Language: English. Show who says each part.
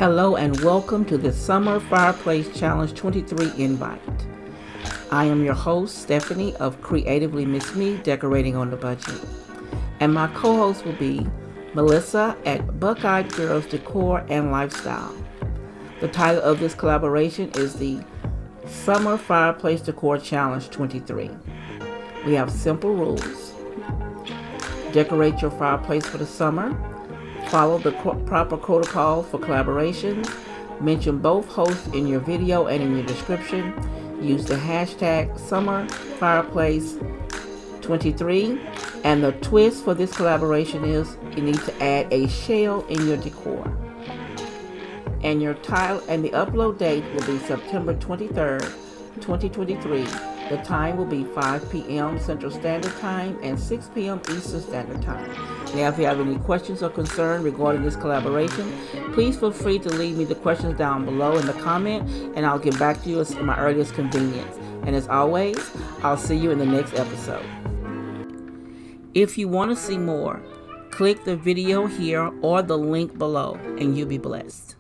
Speaker 1: Hello and welcome to the Summer Fireplace Challenge23 invite. I am your host, Stephanie of CreativelyMsMe, Decorating on the Budget. And my co-host will be Melissa at Buckeyed Girls Decor and Lifestyle. The title of this collaboration is the Summer Fireplace Decor Challenge 23. We have simple rules. Decorate your fireplace for the summer. Follow the proper protocol for collaborations. Mention both hosts in your video and in your description. Use the hashtag SummerFireplace23. And the twist for this collaboration is you need to add a shell in your decor. And your title and the upload date will be September 23rd, 2023. The time will be 5 p.m. Central Standard Time and 6 p.m. Eastern Standard Time. Now, if you have any questions or concerns regarding this collaboration, please feel free to leave me the questions down below in the comment, and I'll get back to you at my earliest convenience. And as always, I'll see you in the next episode. If you want to see more, click the video here or the link below, and you'll be blessed.